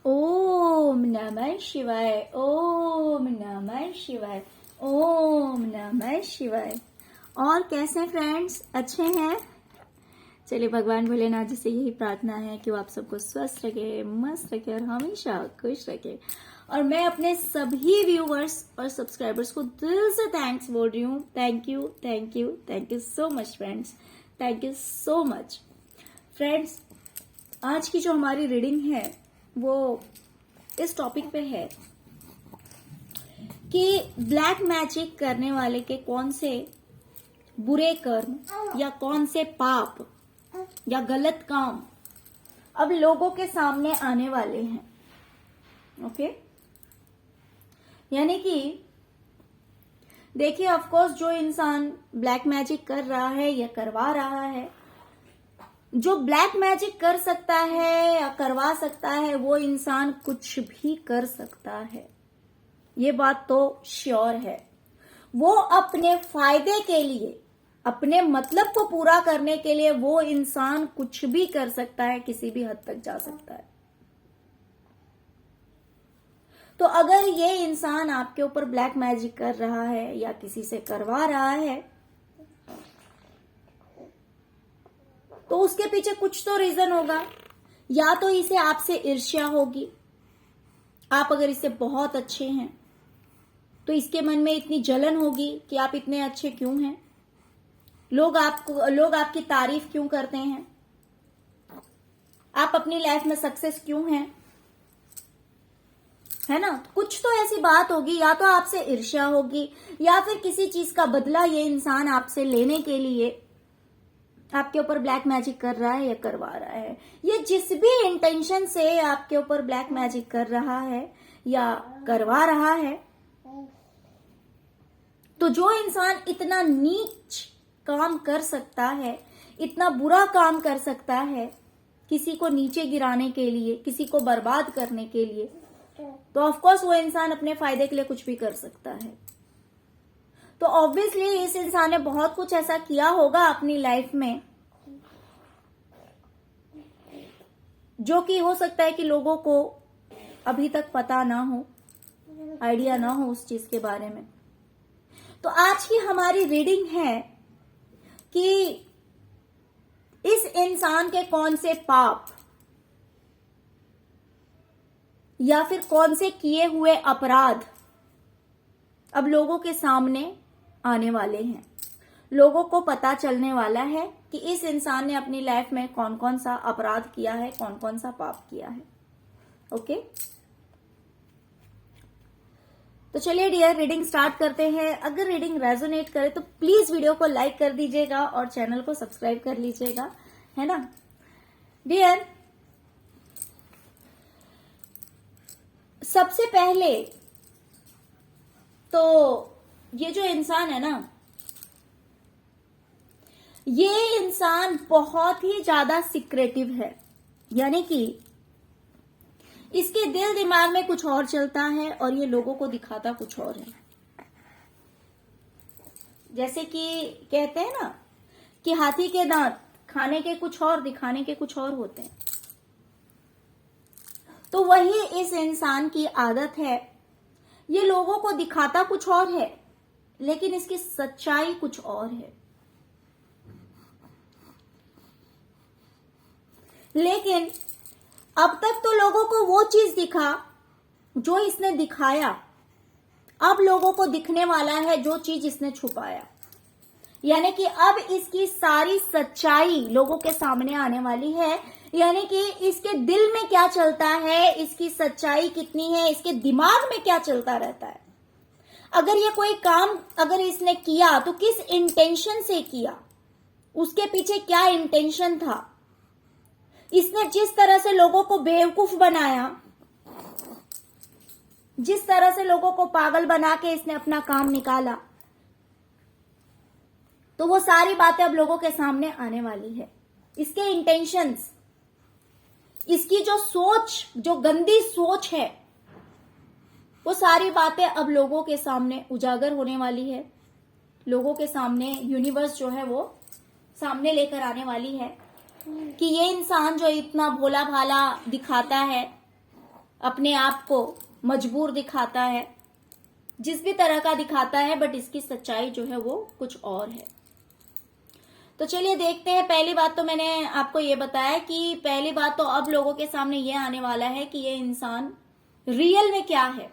ओम नमः शिवाय, ओम नमः शिवाय, ओम नमः शिवाय। और कैसे हैं फ्रेंड्स, अच्छे हैं? चलिए भगवान भोलेनाथ जी से यही प्रार्थना है कि वो आप सबको स्वस्थ रखे, मस्त रखे और हमेशा खुश रखे। और मैं अपने सभी व्यूवर्स और सब्सक्राइबर्स को दिल से थैंक्स बोल रही हूँ। Thank you, thank you, thank you so much friends, thank you so much friends. आज की जो हमारी रीडिंग है वो इस टॉपिक पे है कि ब्लैक मैजिक करने वाले के कौन से बुरे कर्म या कौन से पाप या गलत काम अब लोगों के सामने आने वाले हैं। ओके, यानी कि देखिए, ऑफ कोर्स जो इंसान ब्लैक मैजिक कर रहा है या करवा रहा है, जो ब्लैक मैजिक कर सकता है या करवा सकता है, वो इंसान कुछ भी कर सकता है, ये बात तो श्योर है। वो अपने फायदे के लिए, अपने मतलब को पूरा करने के लिए वो इंसान कुछ भी कर सकता है, किसी भी हद तक जा सकता है। तो अगर ये इंसान आपके ऊपर ब्लैक मैजिक कर रहा है या किसी से करवा रहा है, तो उसके पीछे कुछ तो रीजन होगा। या तो इसे आपसे ईर्ष्या होगी, आप अगर इससे बहुत अच्छे हैं तो इसके मन में इतनी जलन होगी कि आप इतने अच्छे क्यों हैं, लोग आपकी तारीफ क्यों करते हैं, आप अपनी लाइफ में सक्सेस क्यों हैं, है ना? कुछ तो ऐसी बात होगी, या तो आपसे ईर्ष्या होगी या फिर किसी चीज का बदला ये इंसान आपसे लेने के लिए आपके ऊपर ब्लैक मैजिक कर रहा है या करवा रहा है। ये जिस भी इंटेंशन से आपके ऊपर ब्लैक मैजिक कर रहा है या करवा रहा है, तो जो इंसान इतना नीच काम कर सकता है, इतना बुरा काम कर सकता है किसी को नीचे गिराने के लिए, किसी को बर्बाद करने के लिए, तो ऑफ कोर्स वो इंसान अपने फायदे के लिए कुछ भी कर सकता है। तो ऑब्वियसली इस इंसान ने बहुत कुछ ऐसा किया होगा अपनी लाइफ में जो कि हो सकता है कि लोगों को अभी तक पता ना हो, आइडिया ना हो उस चीज के बारे में। तो आज की हमारी रीडिंग है कि इस इंसान के कौन से पाप या फिर कौन से किए हुए अपराध अब लोगों के सामने आने वाले हैं। लोगों को पता चलने वाला है कि इस इंसान ने अपनी लाइफ में कौन कौन सा अपराध किया है, कौन कौन सा पाप किया है। ओके, तो चलिए डियर, रीडिंग स्टार्ट करते हैं। अगर रीडिंग रेजोनेट करे तो प्लीज वीडियो को लाइक कर दीजिएगा और चैनल को सब्सक्राइब कर लीजिएगा, है ना डियर। सबसे पहले तो ये जो इंसान है ना, ये इंसान बहुत ही ज्यादा सीक्रेटिव है, यानी कि इसके दिल दिमाग में कुछ और चलता है और ये लोगों को दिखाता कुछ और है। जैसे कि कहते हैं ना कि हाथी के दांत खाने के कुछ और, दिखाने के कुछ और होते हैं। तो वही इस इंसान की आदत है, ये लोगों को दिखाता कुछ और है लेकिन इसकी सच्चाई कुछ और है। लेकिन अब तक तो लोगों को वो चीज दिखा जो इसने दिखाया, अब लोगों को दिखने वाला है जो चीज इसने छुपाया। यानी कि अब इसकी सारी सच्चाई लोगों के सामने आने वाली है, यानी कि इसके दिल में क्या चलता है, इसकी सच्चाई कितनी है, इसके दिमाग में क्या चलता रहता है। अगर ये कोई काम अगर इसने किया तो किस इंटेंशन से किया, उसके पीछे क्या इंटेंशन था। इसने जिस तरह से लोगों को बेवकूफ बनाया, जिस तरह से लोगों को पागल बना के इसने अपना काम निकाला, तो वो सारी बातें अब लोगों के सामने आने वाली है। इसके इंटेंशंस, इसकी जो सोच, जो गंदी सोच है, वो सारी बातें अब लोगों के सामने उजागर होने वाली है। लोगों के सामने यूनिवर्स जो है वो सामने लेकर आने वाली है कि ये इंसान जो इतना भोला भाला दिखाता है, अपने आप को मजबूर दिखाता है, जिस भी तरह का दिखाता है, बट इसकी सच्चाई जो है वो कुछ और है। तो चलिए देखते हैं। पहली बात तो मैंने आपको ये बताया कि पहली बात तो अब लोगों के सामने ये आने वाला है कि ये इंसान रियल में क्या है,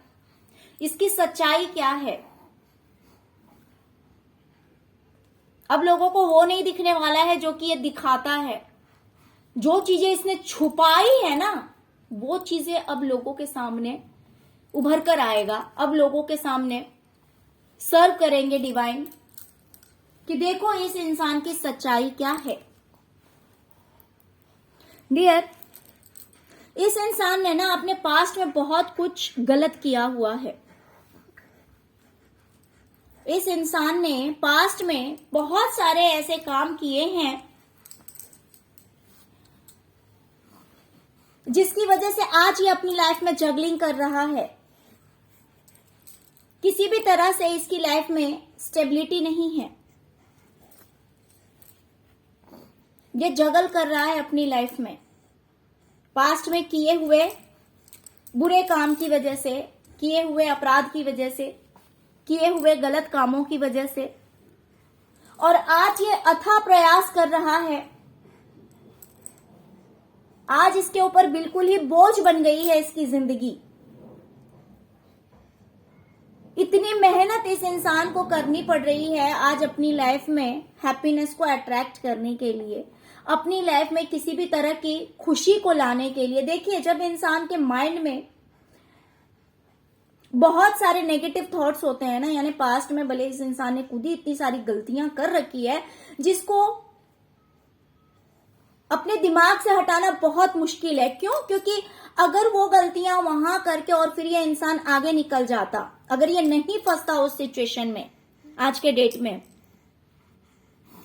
इसकी सच्चाई क्या है। अब लोगों को वो नहीं दिखने वाला है जो कि ये दिखाता है। जो चीजें इसने छुपाई है ना, वो चीजें अब लोगों के सामने उभर कर आएगा। अब लोगों के सामने सर्व करेंगे डिवाइन कि देखो इस इंसान की सच्चाई क्या है। डियर, इस इंसान ने ना अपने पास्ट में बहुत कुछ गलत किया हुआ है। इस इंसान ने पास्ट में बहुत सारे ऐसे काम किए हैं जिसकी वजह से आज ये अपनी लाइफ में जगलिंग कर रहा है। किसी भी तरह से इसकी लाइफ में स्टेबिलिटी नहीं है। ये जगल कर रहा है अपनी लाइफ में, पास्ट में किए हुए बुरे काम की वजह से, किए हुए अपराध की वजह से, किए हुए गलत कामों की वजह से। और आज ये अथाह प्रयास कर रहा है। आज इसके ऊपर बिल्कुल ही बोझ बन गई है इसकी जिंदगी। इतनी मेहनत इस इंसान को करनी पड़ रही है आज अपनी लाइफ में हैप्पीनेस को अट्रैक्ट करने के लिए, अपनी लाइफ में किसी भी तरह की खुशी को लाने के लिए। देखिए, जब इंसान के माइंड में बहुत सारे नेगेटिव थॉट्स होते हैं ना, यानी पास्ट में भले इस इंसान ने खुद ही इतनी सारी गलतियां कर रखी है जिसको अपने दिमाग से हटाना बहुत मुश्किल है। क्यों? क्योंकि अगर वो गलतियां वहां करके और फिर ये इंसान आगे निकल जाता, अगर ये नहीं फंसता उस सिचुएशन में आज के डेट में,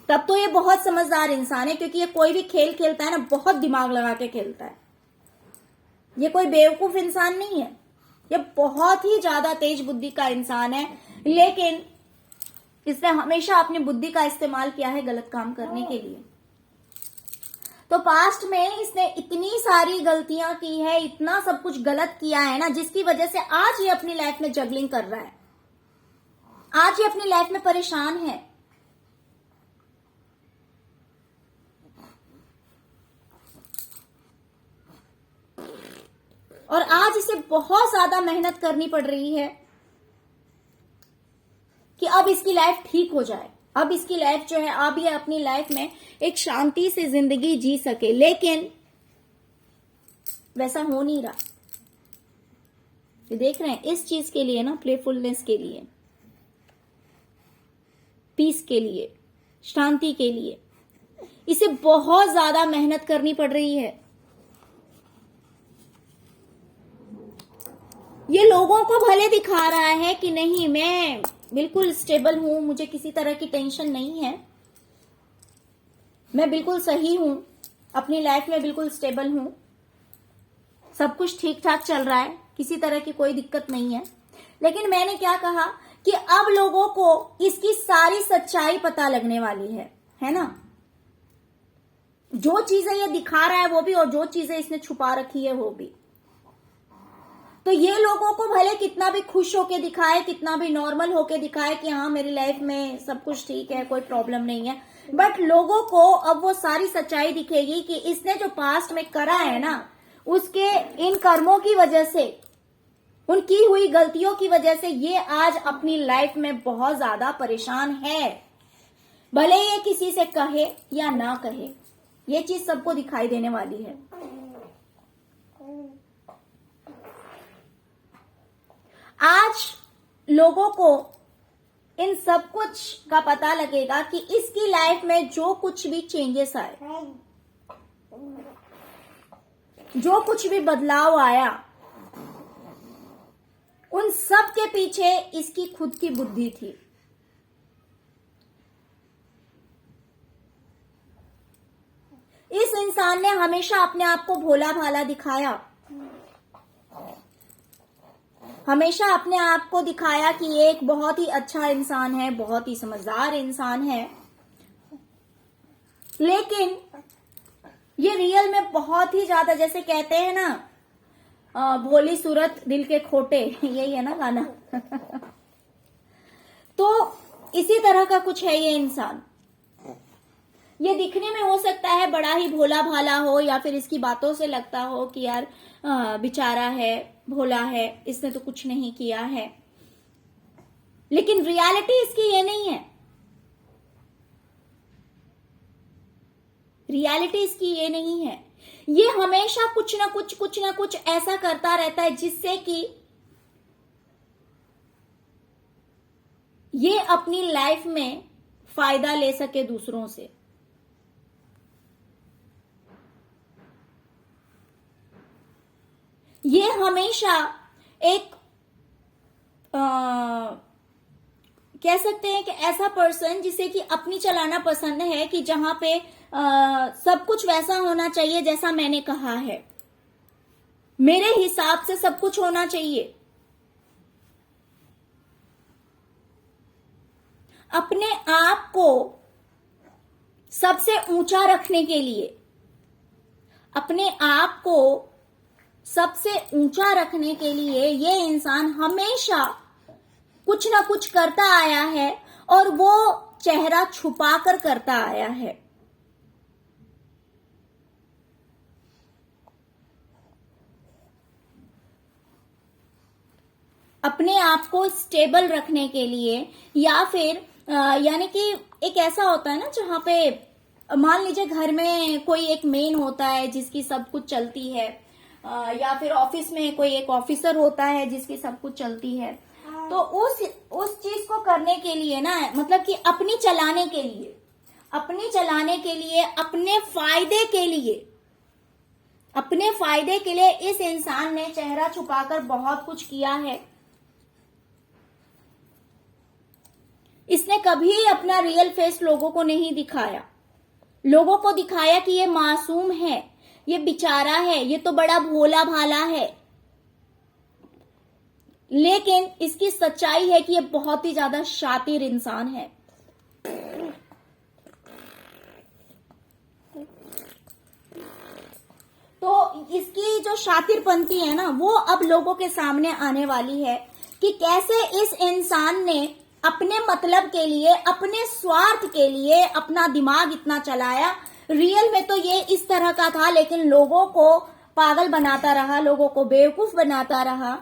तब तो ये बहुत समझदार इंसान है। क्योंकि ये कोई भी खेल खेलता है ना, बहुत दिमाग लगा के खेलता है। ये कोई बेवकूफ इंसान नहीं है, ये बहुत ही ज्यादा तेज बुद्धि का इंसान है। लेकिन इसने हमेशा अपनी बुद्धि का इस्तेमाल किया है गलत काम करने के लिए। तो पास्ट में इसने इतनी सारी गलतियां की है, इतना सब कुछ गलत किया है ना, जिसकी वजह से आज ये अपनी लाइफ में जगलिंग कर रहा है। आज ये अपनी लाइफ में परेशान है। और आज इसे बहुत ज्यादा मेहनत करनी पड़ रही है कि अब इसकी लाइफ ठीक हो जाए, अब इसकी लाइफ जो है, अब ये अपनी लाइफ में एक शांति से जिंदगी जी सके। लेकिन वैसा हो नहीं रहा। ये देख रहे हैं, इस चीज के लिए ना, प्लेफुलनेस के लिए, पीस के लिए, शांति के लिए इसे बहुत ज्यादा मेहनत करनी पड़ रही है। ये लोगों को भले दिखा रहा है कि नहीं, मैं बिल्कुल स्टेबल हूं, मुझे किसी तरह की टेंशन नहीं है, मैं बिल्कुल सही हूं, अपनी लाइफ में बिल्कुल स्टेबल हूं, सब कुछ ठीक ठाक चल रहा है, किसी तरह की कोई दिक्कत नहीं है। लेकिन मैंने क्या कहा कि अब लोगों को इसकी सारी सच्चाई पता लगने वाली है ना। जो चीजें ये दिखा रहा है वो भी, और जो चीजें इसने छुपा रखी है वो भी। तो ये लोगों को भले कितना भी खुश होके दिखाए, कितना भी नॉर्मल होके दिखाए कि हाँ मेरी लाइफ में सब कुछ ठीक है, कोई प्रॉब्लम नहीं है, बट लोगों को अब वो सारी सच्चाई दिखेगी कि इसने जो पास्ट में करा है ना, उसके इन कर्मों की वजह से, उनकी हुई गलतियों की वजह से ये आज अपनी लाइफ में बहुत ज्यादा परेशान है। भले ये किसी से कहे या ना कहे, ये चीज सबको दिखाई देने वाली है। आज लोगों को इन सब कुछ का पता लगेगा कि इसकी लाइफ में जो कुछ भी चेंजेस आए, जो कुछ भी बदलाव आया, उन सब के पीछे इसकी खुद की बुद्धि थी। इस इंसान ने हमेशा अपने आप को भोला भाला दिखाया, हमेशा अपने आप को दिखाया कि ये एक बहुत ही अच्छा इंसान है, बहुत ही समझदार इंसान है। लेकिन ये रियल में बहुत ही ज्यादा, जैसे कहते हैं ना, भोली सूरत दिल के खोटे, यही है ना गाना। तो इसी तरह का कुछ है ये इंसान। ये दिखने में हो सकता है बड़ा ही भोला भाला हो, या फिर इसकी बातों से लगता हो कि यार बेचारा है, भोला है, इसने तो कुछ नहीं किया है, लेकिन रियलिटी इसकी ये नहीं है। रियलिटी इसकी ये नहीं है। ये हमेशा कुछ ना कुछ ऐसा करता रहता है जिससे कि ये अपनी लाइफ में फायदा ले सके दूसरों से। ये हमेशा एक कह सकते हैं कि ऐसा पर्सन जिसे कि अपनी चलाना पसंद है, कि जहां पे सब कुछ वैसा होना चाहिए जैसा मैंने कहा है, मेरे हिसाब से सब कुछ होना चाहिए। अपने आप को सबसे ऊंचा रखने के लिए, अपने आप को सबसे ऊंचा रखने के लिए ये इंसान हमेशा कुछ ना कुछ करता आया है, और वो चेहरा छुपाकर करता आया है। अपने आप को स्टेबल रखने के लिए, या फिर यानी कि एक ऐसा होता है ना जहां पे मान लीजिए घर में कोई एक मेन होता है जिसकी सब कुछ चलती है, या फिर ऑफिस में कोई एक ऑफिसर होता है जिसकी सब कुछ चलती है। तो उस चीज को करने के लिए ना, मतलब कि अपनी चलाने के लिए, अपने फायदे के लिए इस इंसान ने चेहरा छुपाकर बहुत कुछ किया है। इसने कभी अपना रियल फेस लोगों को नहीं दिखाया। लोगों को दिखाया कि ये मासूम है, ये बेचारा है, ये तो बड़ा भोला भाला है, लेकिन इसकी सच्चाई है कि ये बहुत ही ज्यादा शातिर इंसान है। तो इसकी जो शातिरपंती है ना, वो अब लोगों के सामने आने वाली है कि कैसे इस इंसान ने अपने मतलब के लिए, अपने स्वार्थ के लिए अपना दिमाग इतना चलाया। रियल में तो ये इस तरह का था, लेकिन लोगों को पागल बनाता रहा, लोगों को बेवकूफ बनाता रहा।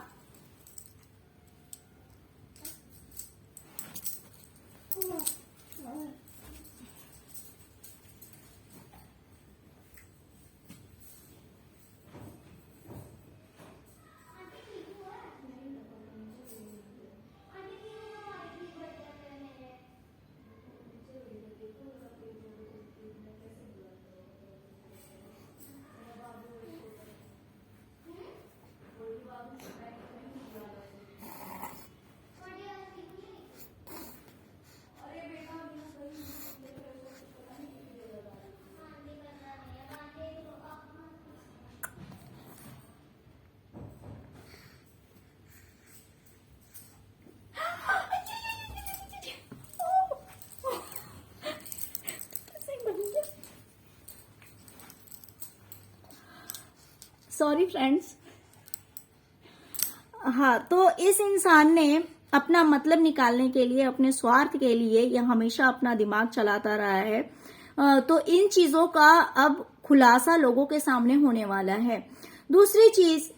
Sorry friends. हाँ, तो इस इंसान ने अपना मतलब निकालने के लिए, अपने स्वार्थ के लिए, यह हमेशा अपना दिमाग चलाता रहा है। तो इन चीजों का अब खुलासा लोगों के सामने होने वाला है। दूसरी चीज,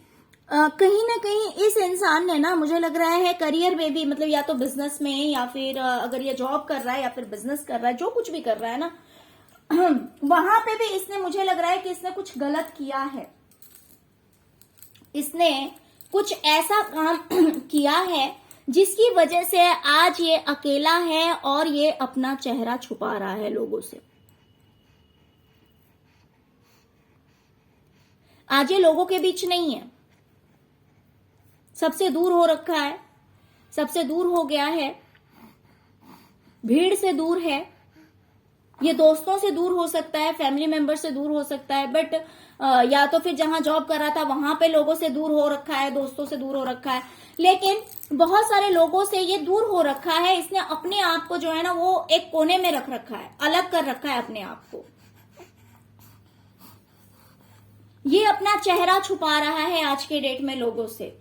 कहीं ना कहीं इस इंसान ने ना, मुझे लग रहा है करियर में भी, मतलब या तो बिजनेस में, या फिर अगर ये जॉब कर रहा है या फिर बिजनेस कर रहा है, जो कुछ भी कर रहा है ना, वहां पे भी इसने, मुझे लग रहा है कि इसने कुछ गलत किया है। इसने कुछ ऐसा काम किया है जिसकी वजह से आज ये अकेला है और ये अपना चेहरा छुपा रहा है लोगों से। आज ये लोगों के बीच नहीं है, सबसे दूर हो रखा है, सबसे दूर हो गया है, भीड़ से दूर है। ये दोस्तों से दूर हो सकता है, फैमिली मेंबर से दूर हो सकता है, बट या तो फिर जहां जॉब कर रहा था वहां पे लोगों से दूर हो रखा है, दोस्तों से दूर हो रखा है, लेकिन बहुत सारे लोगों से ये दूर हो रखा है। इसने अपने आप को जो है ना, वो एक कोने में रख रखा है, अलग कर रखा है अपने आप को। ये अपना चेहरा छुपा रहा है आज के डेट में लोगों से।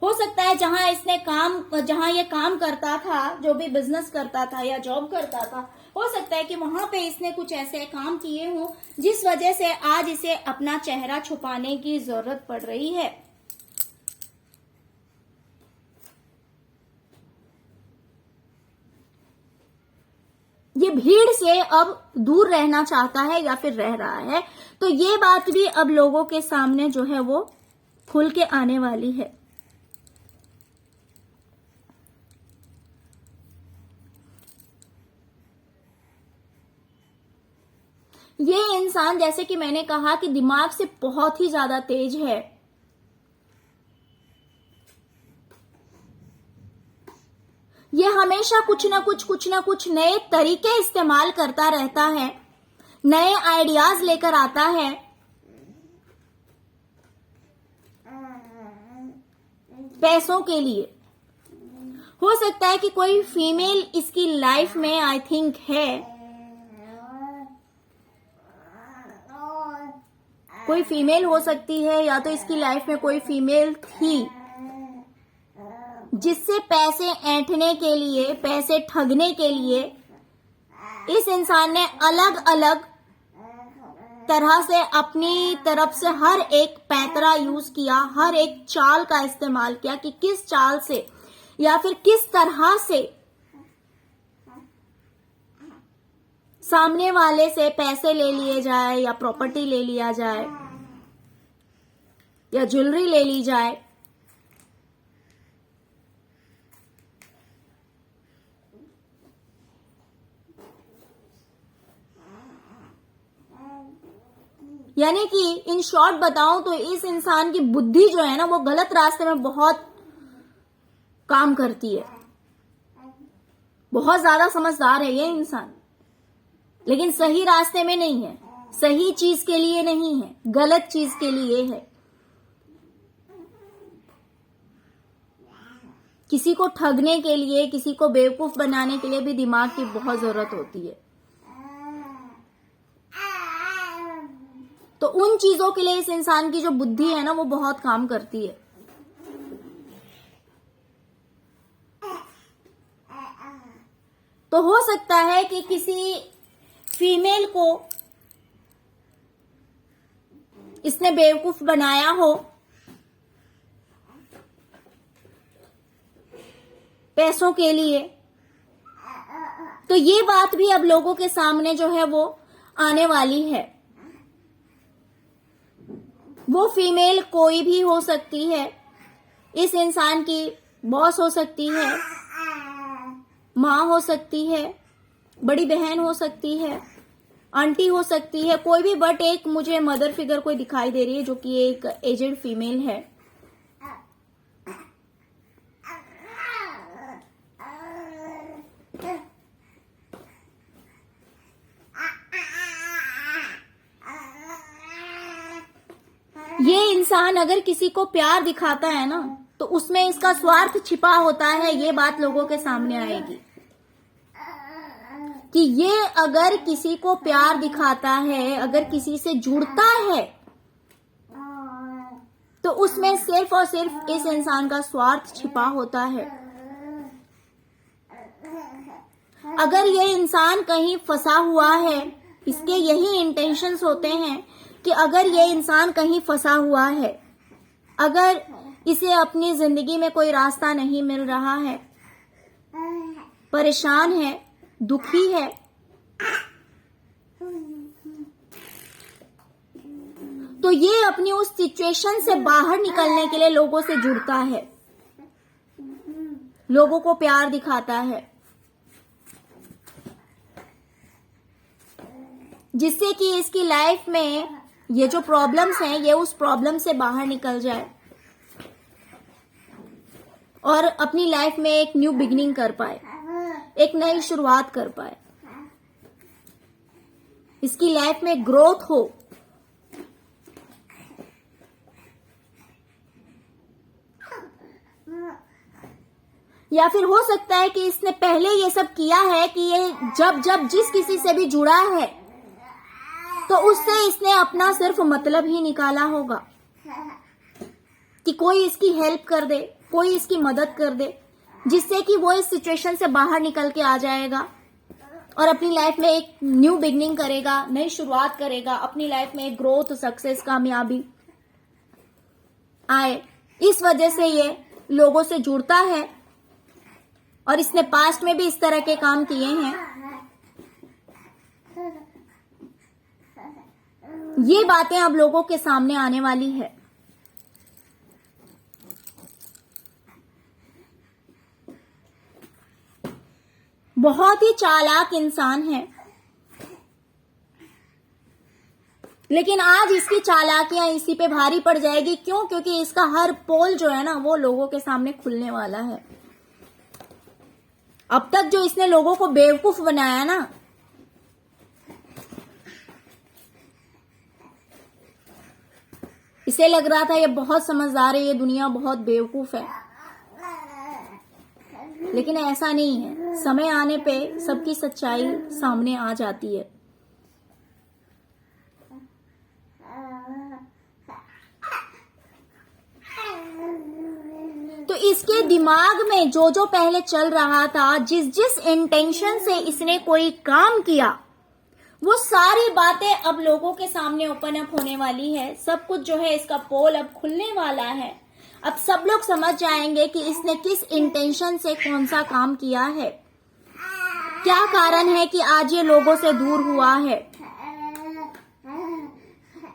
हो सकता है जहां ये काम करता था, जो भी बिजनेस करता था या जॉब करता था, हो सकता है कि वहां पे इसने कुछ ऐसे काम किए हों जिस वजह से आज इसे अपना चेहरा छुपाने की जरूरत पड़ रही है। ये भीड़ से अब दूर रहना चाहता है या फिर रह रहा है, तो ये बात भी अब लोगों के सामने जो है वो खुल के आने वाली है। ये इंसान, जैसे कि मैंने कहा, कि दिमाग से बहुत ही ज्यादा तेज है। ये हमेशा कुछ ना कुछ नए तरीके इस्तेमाल करता रहता है, नए आइडियाज लेकर आता है। पैसों के लिए हो सकता है कि कोई फीमेल इसकी लाइफ में आई थिंक है, कोई फीमेल हो सकती है, या तो इसकी लाइफ में कोई फीमेल थी जिससे पैसे ऐंठने के लिए, पैसे ठगने के लिए इस इंसान ने अलग अलग तरह से अपनी तरफ से हर एक पैंतरा यूज किया, हर एक चाल का इस्तेमाल किया कि किस चाल से या फिर किस तरह से सामने वाले से पैसे ले लिए जाए, या प्रॉपर्टी ले लिया जाए, या ज्वेलरी ले ली जाए। यानी कि इन शॉर्ट बताऊं तो इस इंसान की बुद्धि जो है ना, वो गलत रास्ते में बहुत काम करती है। बहुत ज्यादा समझदार है ये इंसान, लेकिन सही रास्ते में नहीं है, सही चीज के लिए नहीं है, गलत चीज के लिए है। किसी को ठगने के लिए, किसी को बेवकूफ बनाने के लिए भी दिमाग की बहुत जरूरत होती है। तो उन चीजों के लिए इस इंसान की जो बुद्धि है ना, वो बहुत काम करती है। तो हो सकता है कि किसी फीमेल को इसने बेवकूफ बनाया हो पैसों के लिए। तो ये बात भी अब लोगों के सामने जो है वो आने वाली है। वो फीमेल कोई भी हो सकती है, इस इंसान की बॉस हो सकती है, माँ हो सकती है, बड़ी बहन हो सकती है, आंटी हो सकती है, कोई भी, बट एक मुझे मदर फिगर कोई दिखाई दे रही है जो कि एक एजेड फीमेल है। ये इंसान अगर किसी को प्यार दिखाता है ना, तो उसमें इसका स्वार्थ छिपा होता है। ये बात लोगों के सामने आएगी कि ये अगर किसी को प्यार दिखाता है, अगर किसी से जुड़ता है, तो उसमें सिर्फ और सिर्फ इस इंसान का स्वार्थ छिपा होता है। अगर ये इंसान कहीं फंसा हुआ है, इसके यही इंटेंशंस होते हैं कि अगर ये इंसान कहीं फंसा हुआ है, अगर इसे अपनी जिंदगी में कोई रास्ता नहीं मिल रहा है, परेशान है, दुखी है, तो ये अपनी उस सिचुएशन से बाहर निकलने के लिए लोगों से जुड़ता है, लोगों को प्यार दिखाता है, जिससे कि इसकी लाइफ में ये जो प्रॉब्लम्स हैं, ये उस प्रॉब्लम से बाहर निकल जाए और अपनी लाइफ में एक न्यू बिगिनिंग कर पाए, एक नई शुरुआत कर पाए, इसकी लाइफ में ग्रोथ हो। या फिर हो सकता है कि इसने पहले ये सब किया है कि ये जब जिस किसी से भी जुड़ा है, तो उससे इसने अपना सिर्फ मतलब ही निकाला होगा कि कोई इसकी हेल्प कर दे, कोई इसकी मदद कर दे, जिससे कि वो इस सिचुएशन से बाहर निकल के आ जाएगा और अपनी लाइफ में एक न्यू बिगनिंग करेगा, नई शुरुआत करेगा, अपनी लाइफ में एक ग्रोथ, सक्सेस, कामयाबी आए। इस वजह से ये लोगों से जुड़ता है और इसने पास्ट में भी इस तरह के काम किए हैं। ये बातें अब लोगों के सामने आने वाली है। बहुत ही चालाक इंसान है, लेकिन आज इसकी चालाकियां इसी पे भारी पड़ जाएगी। क्यों? क्योंकि इसका हर पोल जो है ना वो लोगों के सामने खुलने वाला है। अब तक जो इसने लोगों को बेवकूफ बनाया ना, इसे लग रहा था ये बहुत समझदार है, ये दुनिया बहुत बेवकूफ है, लेकिन ऐसा नहीं है। समय आने पे सबकी सच्चाई सामने आ जाती है। तो इसके दिमाग में जो जो पहले चल रहा था, जिस जिस इंटेंशन से इसने कोई काम किया, वो सारी बातें अब लोगों के सामने ओपन अप होने वाली है। सब कुछ जो है इसका पोल अब खुलने वाला है। अब सब लोग समझ जाएंगे कि इसने किस इंटेंशन से कौन सा काम किया है, क्या कारण है कि आज ये लोगों से दूर हुआ है,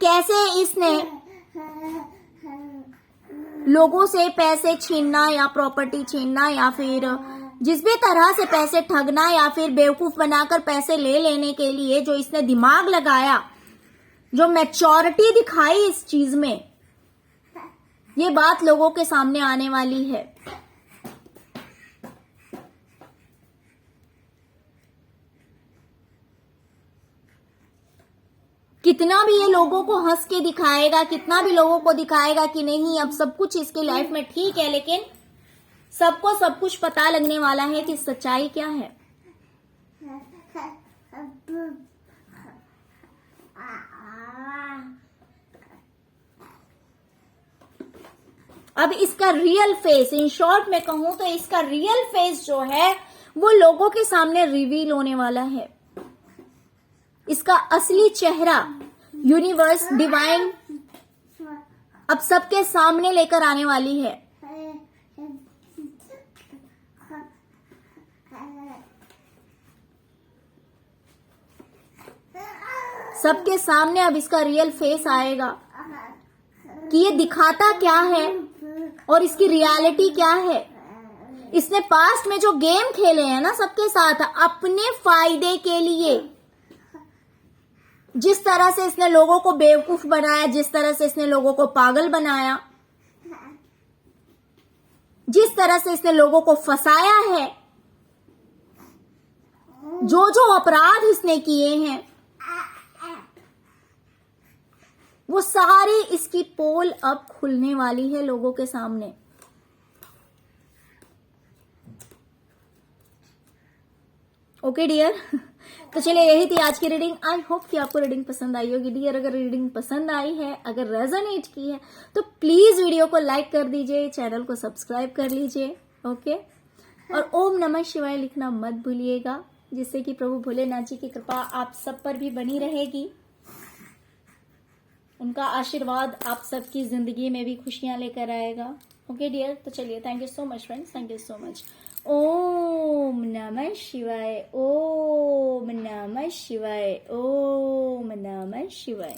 कैसे इसने लोगों से पैसे छीनना या प्रॉपर्टी छीनना या फिर जिस भी तरह से पैसे ठगना या फिर बेवकूफ बनाकर पैसे ले लेने के लिए जो इसने दिमाग लगाया, जो मैच्योरिटी दिखाई इस चीज में, ये बात लोगों के सामने आने वाली है। कितना भी ये लोगों को हंस के दिखाएगा, कितना भी लोगों को दिखाएगा कि नहीं अब सब कुछ इसके लाइफ में ठीक है, लेकिन सबको सब कुछ पता लगने वाला है कि सच्चाई क्या है। अब इसका रियल फेस, इन शॉर्ट में कहूं तो इसका रियल फेस जो है वो लोगों के सामने रिवील होने वाला है। इसका असली चेहरा यूनिवर्स, डिवाइन अब सबके सामने लेकर आने वाली है। सबके सामने अब इसका रियल फेस आएगा कि ये दिखाता क्या है और इसकी रियलिटी क्या है। इसने पास्ट में जो गेम खेले हैं ना सबके साथ अपने फायदे के लिए, जिस तरह से इसने लोगों को बेवकूफ बनाया, जिस तरह से इसने लोगों को पागल बनाया, जिस तरह से इसने लोगों को फंसाया है, जो जो अपराध इसने किए हैं, वो सारी इसकी पोल अब खुलने वाली है लोगों के सामने। ओके डियर, तो चलिए यही थी आज की रीडिंग। आई होप कि आपको रीडिंग पसंद आई होगी डियर। अगर रीडिंग पसंद आई है, अगर रेजोनेट की है, तो प्लीज वीडियो को लाइक कर दीजिए, चैनल को सब्सक्राइब कर लीजिए। ओके, और ओम नमः शिवाय लिखना मत भूलिएगा, जिससे कि प्रभु भोलेनाथ जी की कृपा आप सब पर भी बनी रहेगी। उनका आशीर्वाद आप सबकी जिंदगी में भी खुशियां लेकर आएगा। ओके डियर, तो चलिए, thank you so much friends, thank you so much. ओम नमः शिवाय, ओम नमः शिवाय, ओम नमः शिवाय।